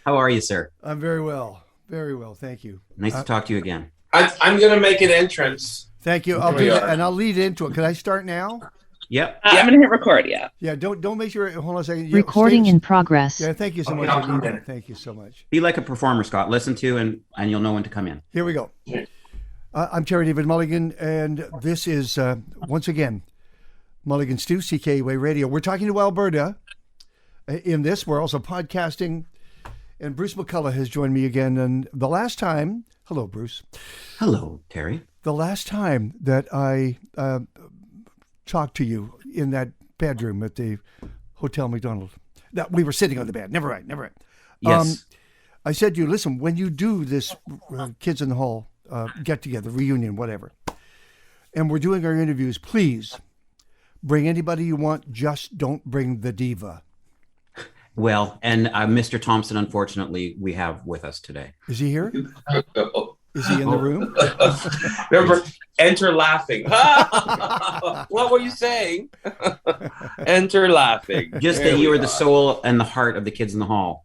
How are you, sir? I'm very well. Very well. Thank you. Nice to talk to you again. I'm going to make an entrance. Thank you. I'll do that, and I'll lead into it. Can I start now? Yep. I'm going to hit record, yeah. Yeah, don't make sure. Hold on a second. Recording in progress. Yeah, thank you so much. Thank you so much. Be like a performer, Scott. Listen to and you'll know when to come in. Here we go. I'm Terry David Mulligan, and this is, once again, Mulligan Stew, CKUA Radio. We're talking to Alberta in this. We're also podcasting, and Bruce McCulloch has joined me again. And the last time, hello, Bruce. Hello, Terry. The last time that I talked to you in that bedroom at the Hotel McDonald, that we were sitting on the bed. Never mind. Yes. I said to you, listen, when you do this Kids in the Hall get together, reunion, whatever, and we're doing our interviews, please bring anybody you want. Just don't bring the diva. Well, and Mr. Thompson, unfortunately, we have with us today. Is he here? Is he in the room? Remember, enter laughing. What were you saying? Enter laughing. Just that you are the soul and the heart of the Kids in the Hall,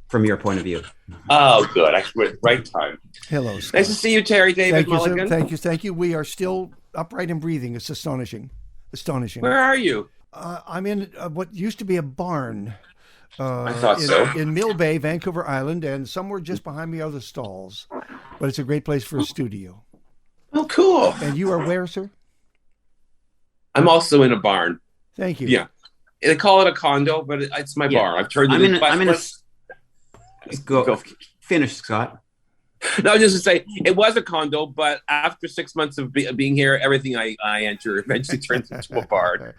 from your point of view. Oh, good. Actually, right time. Hello, Scott. Nice to see you, Terry David Mulligan. Thank you. We are still upright and breathing. It's astonishing. Where are you? I'm in what used to be a barn. I thought so. In Mill Bay, Vancouver Island, and somewhere just behind me are the stalls. But it's a great place for a studio. Oh, cool. And you are where, sir? I'm also in a barn. Thank you. Yeah. They call it a condo, but it's my bar. I've turned it into... Go finish, Scott. No, just to say, it was a condo, but after 6 months of being here, everything I enter eventually turns into a bar.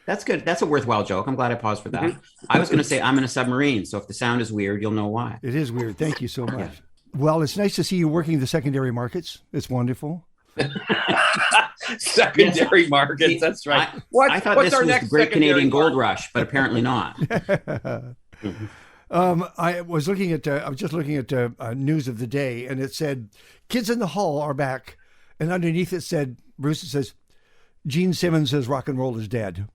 That's good. That's a worthwhile joke. I'm glad I paused for that. Mm-hmm. I was going to say I'm in a submarine, so if the sound is weird, you'll know why. It is weird. Thank you so much. Yeah. Well, it's nice to see you working the secondary markets. It's wonderful. Secondary markets, that's right. I thought this was the Great Canadian Gold Rush, but apparently not. I was just looking at news of the day, and it said, Kids in the Hall are back. And underneath it said, Bruce, it says, Gene Simmons says rock and roll is dead.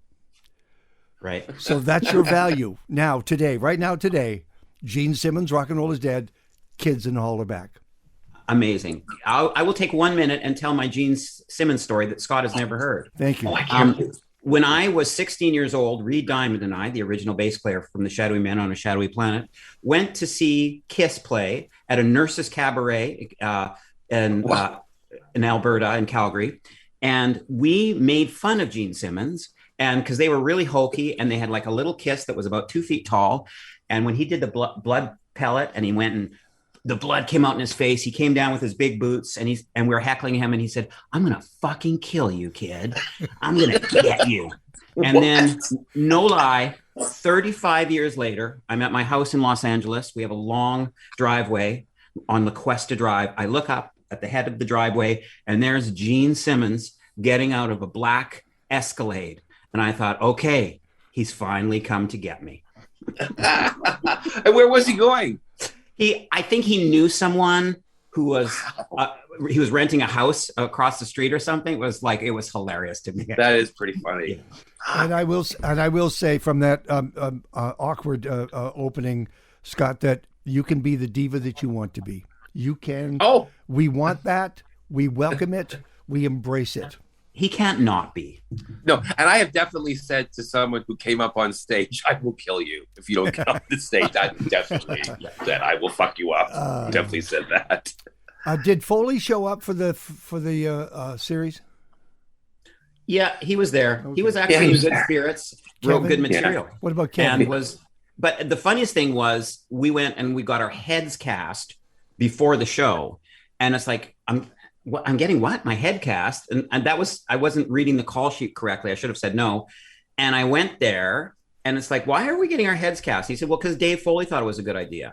Right. So that's your value now, today, Gene Simmons, rock and roll is dead. Kids in the Hall are back. Amazing. I will take 1 minute and tell my Gene Simmons story that Scott has never heard. Thank you. When I was 16 years old, Reed Diamond and I, the original bass player from the Shadowy Men on a Shadowy Planet, went to see KISS play at a nurses' cabaret in Alberta, in Calgary. And we made fun of Gene Simmons, and because they were really hokey, and they had like a little Kiss that was about 2 feet tall. And when he did the blood pellet, and he went and the blood came out in his face, he came down with his big boots, and we were heckling him, and he said, "I'm gonna fucking kill you, kid. I'm gonna get you." And then, no lie, 35 years later, I'm at my house in Los Angeles. We have a long driveway on La Cuesta Drive. I look up at the head of the driveway, and there's Gene Simmons getting out of a black Escalade. And I thought, okay, he's finally come to get me. And where was he going? I think he knew someone who was he was renting a house across the street or something. It was hilarious to me. That is pretty funny. Yeah. And I will say from that awkward opening, Scott, that you can be the diva that you want to be. You can. Oh, we want that. We welcome it. We embrace it. He can't not be. No, and I have definitely said to someone who came up on stage, "I will kill you if you don't get on the stage." I definitely said, "I will fuck you up." Definitely said that. Did Foley show up for the series? Yeah, he was there. Okay. He was actually in good spirits. Real good material. Yeah. What about Kevin? But the funniest thing was we went and we got our heads cast before the show, and it's like I'm getting what? My head cast. And that was, I wasn't reading the call sheet correctly. I should have said no. And I went there and it's like, why are we getting our heads cast? He said, well, because Dave Foley thought it was a good idea.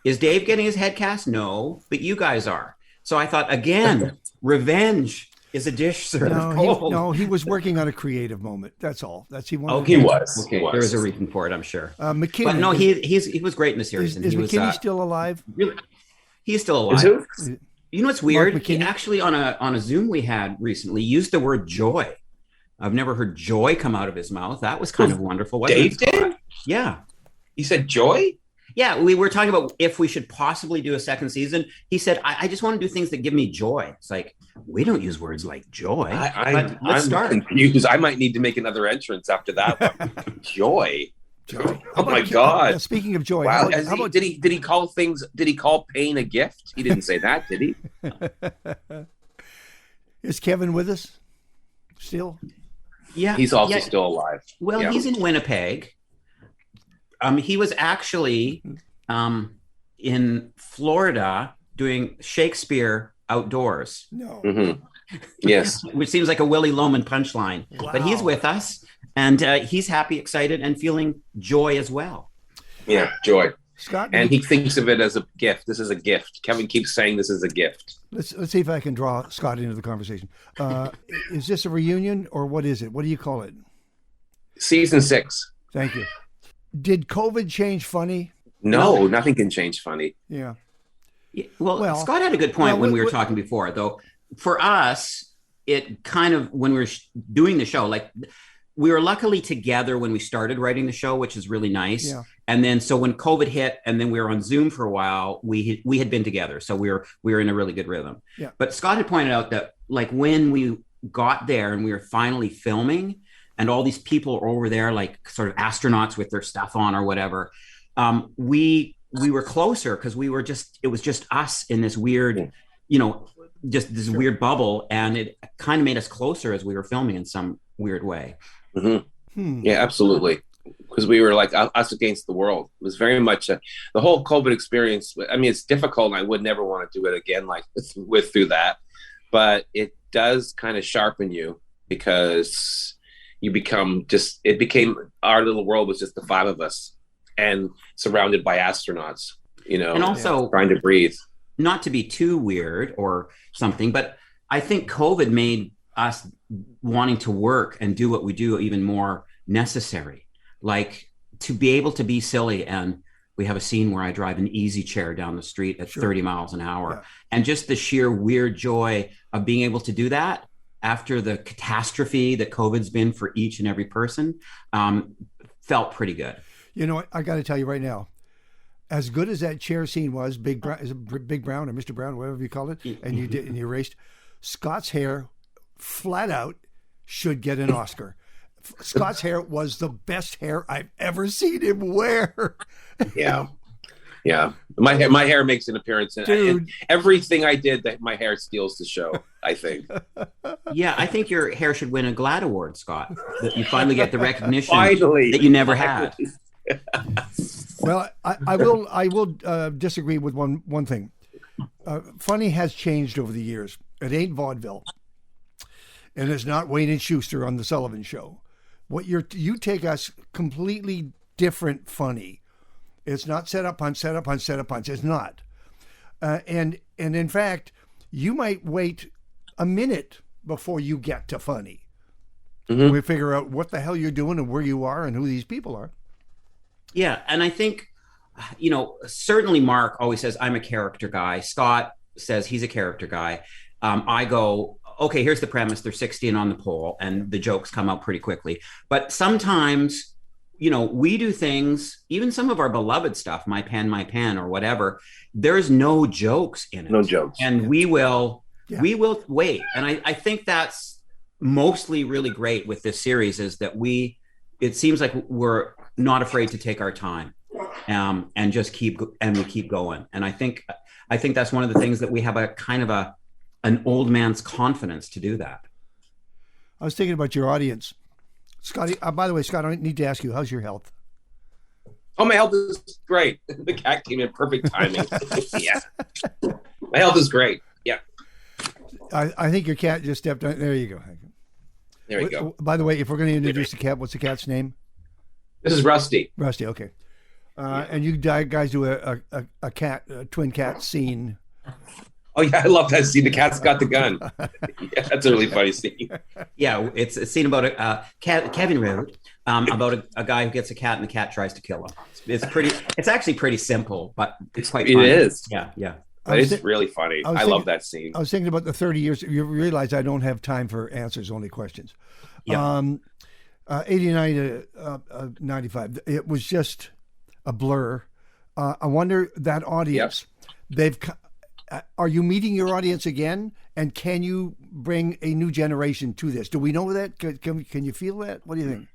Is Dave getting his head cast? No, but you guys are. So I thought, again, revenge is a dish served cold. He was working on a creative moment. That's all. He was. There was a reason for it, I'm sure. McKinney. But no, he was great in the series. Is McKinney still alive? Really, he's still alive. Is who? You know what's weird? He actually on a Zoom we had recently used the word joy. I've never heard joy come out of his mouth. That was kind of wonderful. Dave did? Yeah. He said joy? Yeah, we were talking about if we should possibly do a second season. He said, I just want to do things that give me joy. It's like, we don't use words like joy. But let's start. Confused. I might need to make another entrance after that one. Joy. Oh my God. Speaking of joy. Wow. Did he call pain a gift? He didn't say that, did he? Is Kevin with us still? Yeah. He's also still alive. Well, he's in Winnipeg. He was actually in Florida doing Shakespeare outdoors. No. Mm-hmm. Yes. Which seems like a Willie Loman punchline. Wow. But he's with us, and he's happy, excited, and feeling joy as well. Yeah, joy. Scott, and he thinks of it as a gift. This is a gift. Kevin keeps saying this is a gift. Let's see if I can draw Scott into the conversation. Is this a reunion, or what is it? What do you call it? Season 6. Thank you. Did COVID change funny? No, nothing can change funny. Yeah. Well, Scott had a good point when we were talking before, though. For us, it kind of, when we were doing the show, like we were luckily together when we started writing the show, which is really nice. Yeah. And then, so when COVID hit and then we were on Zoom for a while, we had been together. So we were in a really good rhythm. Yeah. But Scott had pointed out that like when we got there and we were finally filming and all these people are over there, like sort of astronauts with their stuff on or whatever, we were closer because it was just us in this weird, just this weird bubble. And it kind of made us closer as we were filming in some weird way. Mm-hmm. Yeah, absolutely. Because we were like us against the world. It was very much the whole COVID experience. I mean, it's difficult and I would never want to do it again, like through that, but it does kind of sharpen you because you became our little world was just the 5 of us and surrounded by astronauts, and also trying to breathe. Not to be too weird or something, but I think COVID made us wanting to work and do what we do even more necessary. Like to be able to be silly. And we have a scene where I drive an easy chair down the street at 30 miles an hour. Yeah. And just the sheer weird joy of being able to do that after the catastrophe that COVID's been for each and every person felt pretty good. You know what? I got to tell you right now, as good as that chair scene was, Big Brown or Mr. Brown, whatever you called it, and you raced, Scott's hair flat out should get an Oscar. Scott's hair was the best hair I've ever seen him wear. Yeah. My hair makes an appearance in everything I did. That my hair steals the show, I think. Yeah, I think your hair should win a GLAAD award, Scott. That you finally get the recognition that you never had. Well, I will disagree with one thing. Funny has changed over the years. It ain't vaudeville, and it's not Wayne and Schuster on the Sullivan Show. You take us completely different funny. It's not set up punch. It's not. And in fact, you might wait a minute before you get to funny. Mm-hmm. We figure out what the hell you're doing and where you are and who these people are. Yeah. And I think, certainly Mark always says, I'm a character guy. Scott says he's a character guy. I go, okay, here's the premise. They're 16 on the pole and the jokes come out pretty quickly. But sometimes, we do things, even some of our beloved stuff, My Pen, or whatever, there's no jokes in it. No jokes. And we will wait. And I think that's mostly really great with this series is that it seems like we're not afraid to take our time and just keep going. And I think that's one of the things that we have a kind of an old man's confidence to do that. I was thinking about your audience. Scotty, by the way, Scott, I need to ask you, how's your health? Oh, my health is great. The cat came in perfect timing. Yeah. My health is great. Yeah. I think your cat just stepped on. There you go. There you go. By the way, if we're going to introduce the cat, what's the cat's name? This is Rusty. Rusty, okay. And you guys do a twin cat scene. Oh, yeah, I love that scene. The cat's got the gun. Yeah, that's a really funny scene. Yeah, it's a scene about Kevin wrote about a guy who gets a cat and the cat tries to kill him. It's actually pretty simple, but it's quite funny. It is. Yeah. But it's really funny. I love that scene. I was thinking about the 30 years. You realize I don't have time for answers, only questions. Yeah. 89 to 95. It was just a blur. I wonder that audience, are you meeting your audience again? And can you bring a new generation to this? Do we know that? Can you feel that? What do you think?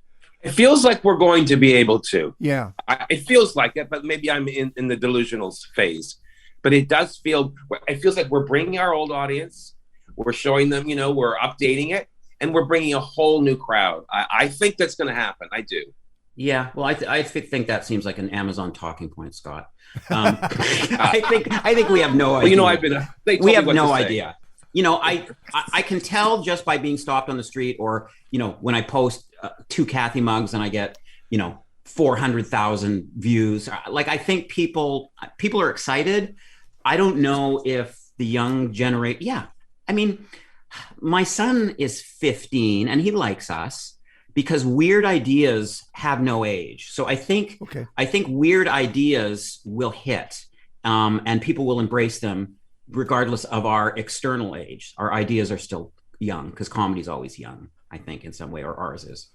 It feels like we're going to be able to. Yeah. It feels like it, but maybe I'm in the delusional phase. But it feels like we're bringing our old audience. We're showing them, we're updating it, and we're bringing a whole new crowd. I think that's going to happen. I do. Yeah, well, I think that seems like an Amazon talking point, Scott. I think we have no idea. Well, we have no idea. I can tell just by being stopped on the street, or when I post 2 Kathy mugs and I get 400,000 views. Like, I think people are excited. I don't know if the young generation. Yeah, I mean, my son is 15 and he likes us, because weird ideas have no age. So I think weird ideas will hit, and people will embrace them regardless of our external age. Our ideas are still young, because comedy is always young, I think, in some way, or ours is.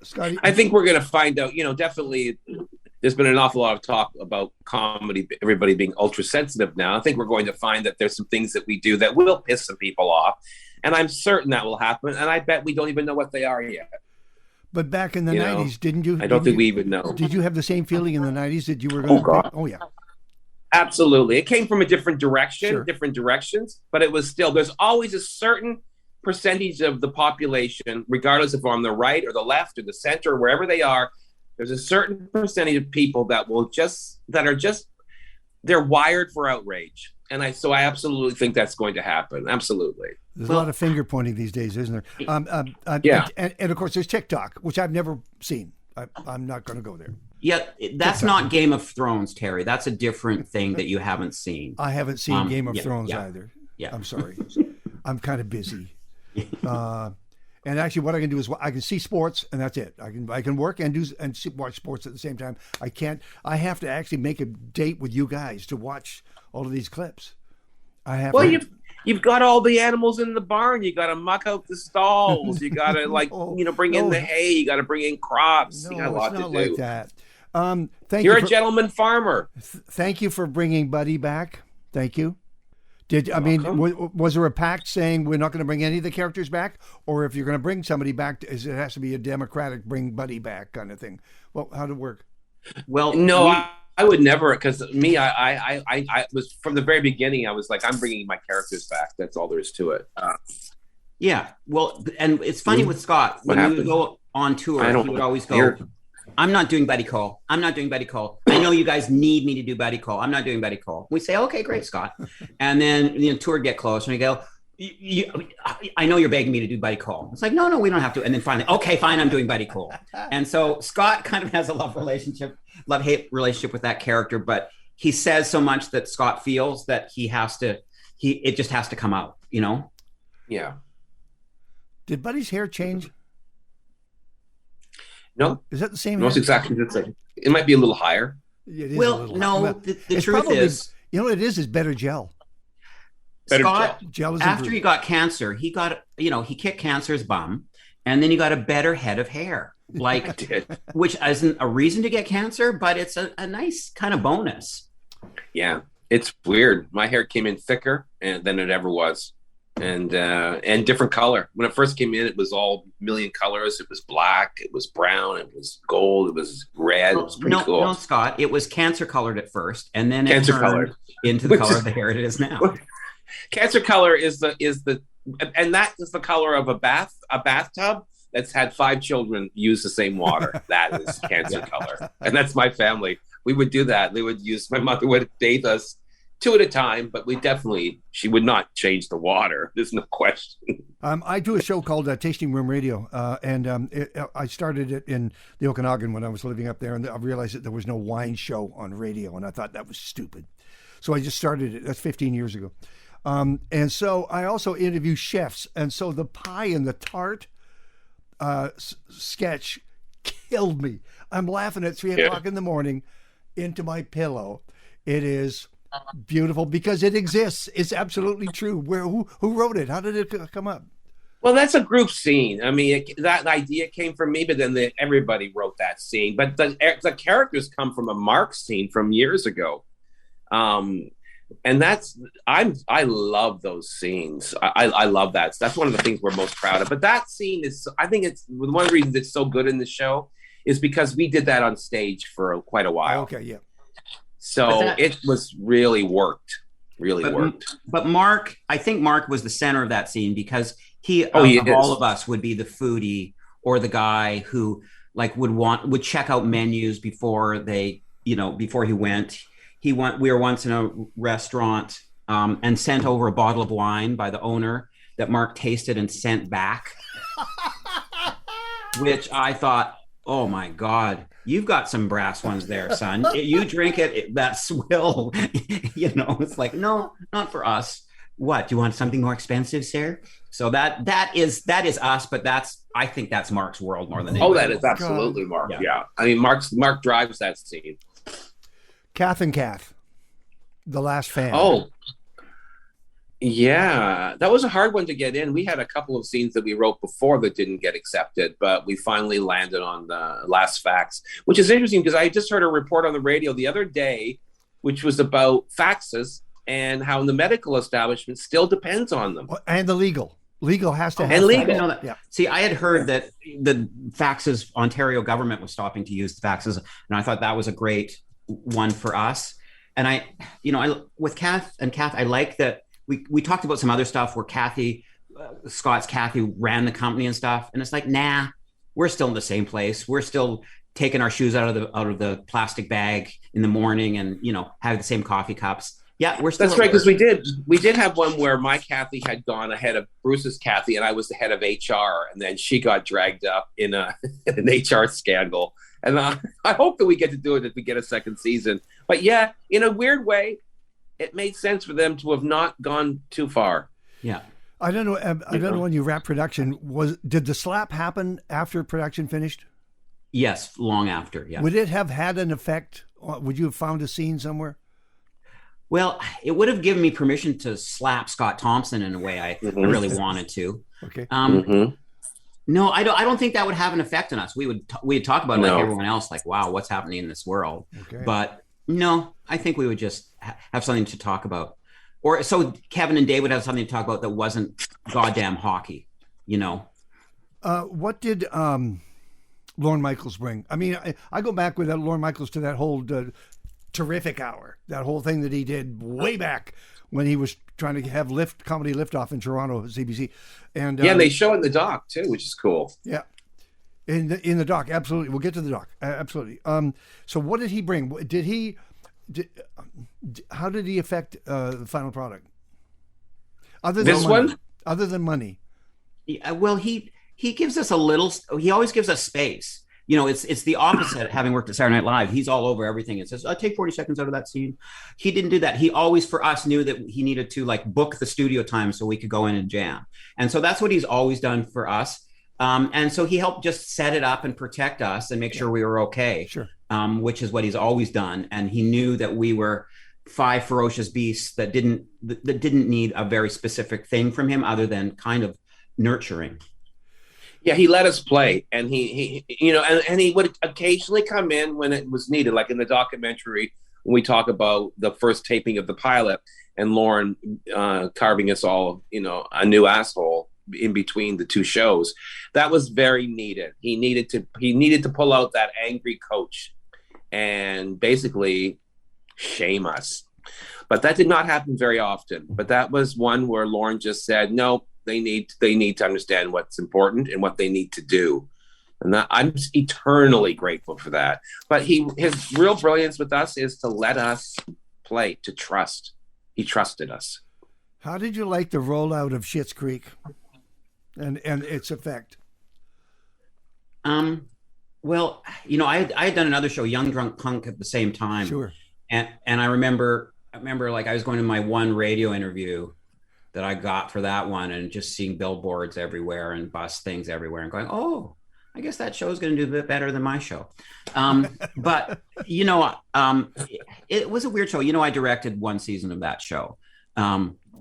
Scotty, I think we're going to find out, definitely there's been an awful lot of talk about comedy, everybody being ultra sensitive now. I think we're going to find that there's some things that we do that will piss some people off. And I'm certain that will happen. And I bet we don't even know what they are yet. But back in the 90s, didn't you? I don't think we even know. Did you have the same feeling in the 90s that you were going to? Oh, yeah. Absolutely. It came from a different direction, Sure. different directions, but it was still, there's always a certain percentage of the population, regardless if on the right or the left or the center or wherever they are, there's a certain percentage of people that they're wired for outrage. And I absolutely think that's going to happen. Absolutely. There's a lot of finger pointing these days, isn't there? Yeah. And of course, there's TikTok, which I've never seen. I'm not going to go there. Yeah, that's not Game of Thrones, Terry. That's a different thing that you haven't seen. I haven't seen Game of Thrones either. Yeah. I'm sorry. I'm kind of busy. And actually, what I can do is I can see sports, and that's it. I can work and watch sports at the same time. I have to actually make a date with you guys to watch all of these clips. You've got all the animals in the barn. You got to muck out the stalls. You got to bring in the hay. You got to bring in crops. No, you got a lot it's not to do. like that. You're a gentleman farmer. Thank you for bringing Buddy back. Thank you. Was there a pact saying we're not going to bring any of the characters back, or if you're going to bring somebody back, it has to be a democratic bring Buddy back kind of thing? Well, how'd it work? Well, no, I would never, because me, I was from the very beginning. I was like, I'm bringing my characters back. That's all there is to it. Yeah. Well, and it's funny with Scott, when we would go on tour, he would always go, I'm not doing Buddy Call. I'm not doing Buddy Call. I know you guys need me to do Buddy Call. I'm not doing Buddy Call. We say, okay, great, Scott. And then the tour would get close, and we go, I know you're begging me to do Buddy Call. It's like, no, we don't have to. And then finally, okay, fine, I'm doing Buddy Call. And so Scott kind of has a love-hate relationship with that character, but he says so much that Scott feels that it just has to come out, Yeah. Did Buddy's hair change? No. Is that the same? No, it's exactly the same. It might be a little higher. It is the truth is, what it is better gel. Scott, gel is after he got cancer, he got, he kicked cancer's bum, and then he got a better head of hair, which isn't a reason to get cancer, but it's a nice kind of bonus. Yeah, it's weird. My hair came in thicker than it ever was. And different color. When it first came in, it was all million colors. It was black, it was brown, it was gold, it was red. It was pretty cool. No, Scott, it was cancer colored at first, and then it turned into the color of the hair it is now. Cancer color is that is the color of a bathtub that's had 5 children use the same water. That is cancer color, and that's my family. We would do that. My mother would bathe us 2 at a time, but she would not change the water. There's no question. I do a show called Tasting Room Radio, and I started it in the Okanagan when I was living up there, and I realized that there was no wine show on radio, and I thought that was stupid. So I just started it. That's 15 years ago. And so I also interview chefs, and so the pie and the tart sketch killed me. I'm laughing at 3 o'clock in the morning into my pillow. It is beautiful because it exists. It's absolutely true. Who wrote it? How did it come up? Well, that's a group scene. I mean, that idea came from me, but then everybody wrote that scene. But the characters come from a Mark scene from years ago. And I love those scenes. I love that. That's one of the things we're most proud of. But that scene is, I think it's one of the reasons it's so good in the show is because we did that on stage for quite a while. Okay, yeah. So it was really worked. But Mark, I think Mark was the center of that scene because he of all of us would be the foodie or the guy who like would check out menus before before he went. We were once in a restaurant and sent over a bottle of wine by the owner that Mark tasted and sent back, which I thought, oh my God, you've got some brass ones there, son. You drink it, that swill, it's like, no, not for us. What, do you want something more expensive, sir? So that is us, but I think that's Mark's world more than anything. Oh, that is absolutely Mark. Yeah. I mean, Mark drives that scene. KITH and KITH, The Last Fan. Oh, yeah. That was a hard one to get in. We had a couple of scenes that we wrote before that didn't get accepted, but we finally landed on the Last Fax, which is interesting because I just heard a report on the radio the other day, which was about faxes and how the medical establishment still depends on them. And the legal has to have. And legal. I didn't know that. Yeah. See, I had heard that the faxes, Ontario government was stopping to use the faxes, and I thought that was a great one for us. And I with KITH and KITH, I like that we talked about some other stuff where Scott's Kathy ran the company and stuff, and it's like, nah, we're still in the same place. We're still taking our shoes out of the plastic bag in the morning, and have the same coffee cups. Yeah, we're still. That's right, because we did have one where my Kathy had gone ahead of Bruce's Kathy, and I was the head of HR, and then she got dragged up in an HR scandal. And I hope that we get to do it if we get a second season. But yeah, in a weird way, it made sense for them to have not gone too far. Yeah. I don't know when you wrapped production. Did the slap happen after production finished? Yes, long after, yeah. Would it have had an effect? Would you have found a scene somewhere? Well, it would have given me permission to slap Scott Thompson in a way I really wanted to. Okay. No, I don't think that would have an effect on us. We'd talk about it like everyone else, like, wow, what's happening in this world? Okay. But no, I think we would just have something to talk about. Or so Kevin and Dave would have something to talk about that wasn't goddamn hockey, What did Lorne Michaels bring? I mean, I go back with that Lorne Michaels to that whole terrific hour, that whole thing that he did way back when he was trying to have comedy liftoff in Toronto, CBC. And they show it in the doc too, which is cool. Yeah. In the doc, absolutely. We'll get to the doc. Absolutely. So what did he bring? How did he affect the final product? Other than money. Yeah, well, he gives us he always gives us space. It's the opposite. Having worked at Saturday Night Live, he's all over everything and says, I'll take 40 seconds out of that scene. He didn't do that. He always, for us, knew that he needed to book the studio time so we could go in and jam. And so that's what he's always done for us. And so he helped just set it up and protect us and make sure we were okay. Sure. Which is what he's always done. And he knew that we were 5 ferocious beasts that didn't need a very specific thing from him other than kind of nurturing. Yeah, he let us play, and he would occasionally come in when it was needed, like in the documentary when we talk about the first taping of the pilot and Lorne carving us all, a new asshole in between the two shows. That was very needed. He needed to pull out that angry coach and basically shame us. But that did not happen very often. But that was one where Lorne just said, no, they need to understand what's important and what they need to do. And I'm eternally grateful for that. But his real brilliance with us is to let us play, to trust. He trusted us. How did you like the rollout of Schitt's Creek and its effect? Well, I had done another show, Young Drunk Punk, at the same time. Sure. And I remember like I was going to my one radio interview that I got for that one and just seeing billboards everywhere and bus things everywhere and going, oh, I guess that show is going to do a bit better than my show. But, it was a weird show. I directed one season of that show,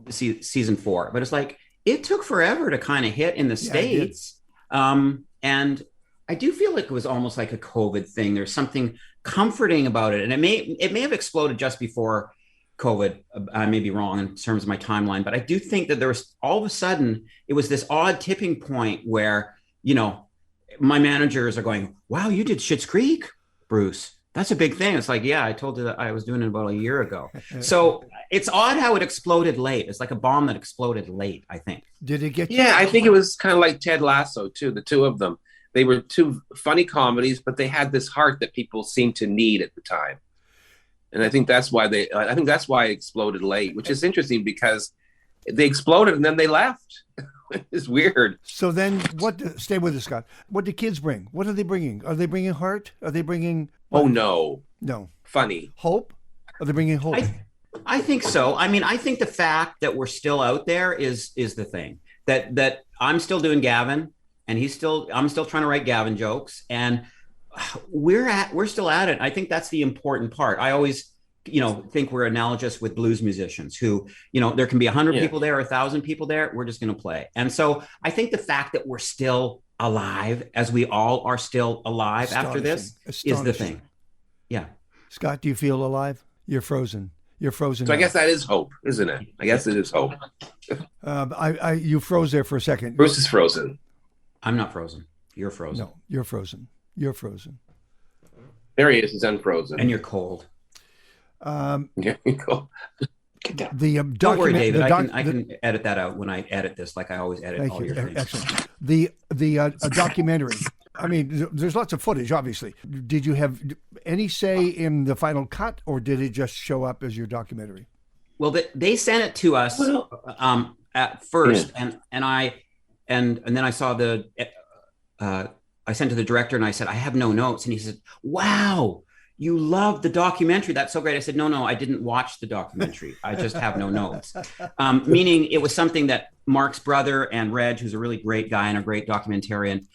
season 4, but it's like, it took forever to kind of hit in the States. And I do feel like it was almost like a COVID thing. There's something comforting about it. And it may have exploded just before COVID. I may be wrong in terms of my timeline, but I do think that there was, all of a sudden, it was this odd tipping point where, you know, my managers are going, wow, you did Schitt's Creek, Bruce. That's a big thing. It's like, yeah, I told you that I was doing it about a year ago. So it's odd how it exploded late. It's like a bomb that exploded late, I think. Did it get you? Yeah, I think it was kind of like Ted Lasso, too, the two of them. They were two funny comedies, but they had this heart that people seemed to need at the time. And I think that's why it exploded late, which is interesting because they exploded and then they left. It's weird. So then stay with us, Scott. What do kids bring? What are they bringing? Are they bringing heart? Are they bringing... Oh, no. No. Funny. Hope? Are they bringing hope? I think so. I mean, I think the fact that we're still out there is the thing. That I'm still doing Gavin, and I'm still trying to write Gavin jokes, and we're still at it. I think that's the important part. I always, think we're analogous with blues musicians who, there can be 100 people there, 1,000 people there. We're just going to play. And so I think the fact that we're still alive, as we all are still alive after this, is the thing. Yeah. Scott, do you feel alive? You're frozen. You're frozen. So now. I guess that is hope, isn't it? I guess it is hope. You froze there for a second. Bruce is frozen. I'm not frozen. You're frozen. No, you're frozen. You're frozen. There he is. He's unfrozen. And you're cold. Yeah, you're cold. Get down. Don't worry, David. I can edit that out when I edit this, like I always edit all your things. Excellent. The documentary. I mean, there's lots of footage, obviously. Did you have any say in the final cut, or did it just show up as your documentary? Well, they sent it to us at first, and then I saw I sent to the director, and I said, I have no notes, and he said, wow, you love the documentary. That's so great. I said, no, I didn't watch the documentary. I just have no notes. Meaning it was something that Mark's brother and Reg, who's a really great guy and a great documentarian,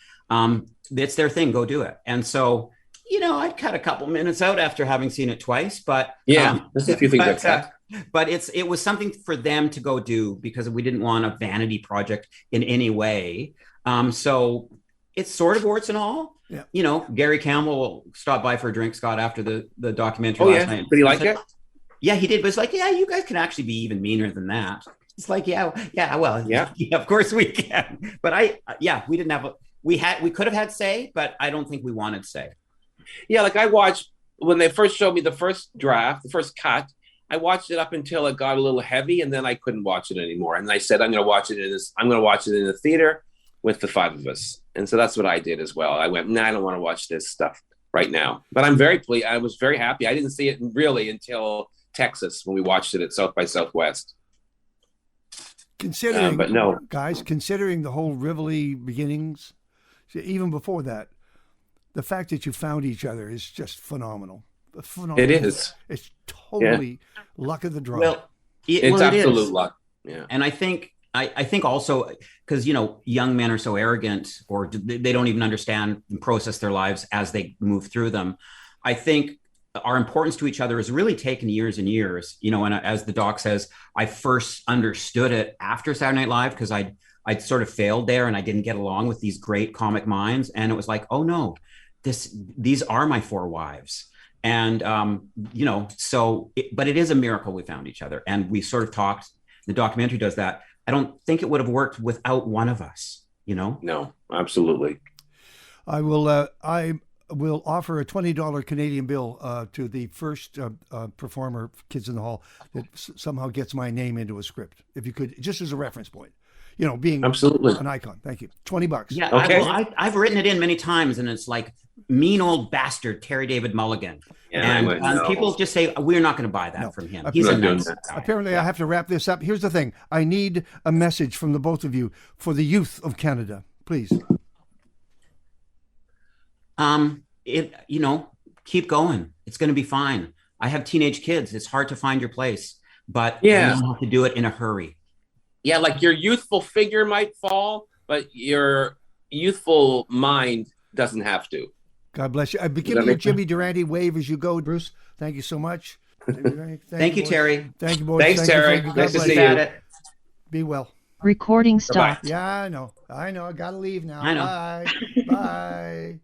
it's their thing. Go do it. And so, I cut a couple minutes out after having seen it twice, but there's a few things like that. But it was something for them to go do because we didn't want a vanity project in any way. So it's sort of warts and all. Yeah. Gary Campbell stopped by for a drink, Scott, after the documentary last night. Did he like it? Yeah, he did. But it's like, yeah, you guys can actually be even meaner than that. It's like, yeah, of course we can. But we didn't have we could have had say, but I don't think we wanted say. Yeah, like I watched when they first showed me the first draft, the first cut. I watched it up until it got a little heavy, and then I couldn't watch it anymore. And I said, I'm going to watch it in the theater with the five of us. And so that's what I did as well. I went, I don't want to watch this stuff right now. But I'm very pleased. I was very happy. I didn't see it really until Texas when we watched it at South by Southwest. Considering, but no, guys, considering the whole Rivoli beginnings, even before that, the fact that you found each other is just phenomenal. It is. It's totally luck of the draw. Well, it's absolute luck. Yeah. And I think also because, young men are so arrogant, or they don't even understand and process their lives as they move through them. I think our importance to each other has really taken years and years, and as the doc says, I first understood it after Saturday Night Live because I'd sort of failed there and I didn't get along with these great comic minds. And it was like, oh no, these are my four wives. And, but it is a miracle we found each other. And we sort of talked, the documentary does that. I don't think it would have worked without one of us, No, absolutely. I will offer a $20 Canadian bill to the first performer, Kids in the Hall, that somehow gets my name into a script. If you could, just as a reference point. Being absolutely an icon. Thank you. $20. Yeah, okay. I've written it in many times, and it's like mean old bastard Terry David Mulligan. Yeah, and people just say we're not going to buy that from him. He's a nice guy. Apparently, I have to wrap this up. Here's the thing: I need a message from the both of you for the youth of Canada, please. Keep going. It's going to be fine. I have teenage kids. It's hard to find your place, but you don't have to do it in a hurry. Yeah, like your youthful figure might fall, but your youthful mind doesn't have to. God bless you. Give me a Jimmy Durante wave as you go, Bruce. Thank you so much. Thank you, Terry. Thank you, boys. Thanks, Terry. Nice to see you. Be well. Recording Bye-bye. stopped. Yeah, I know. I got to leave now. I know. Bye. Bye.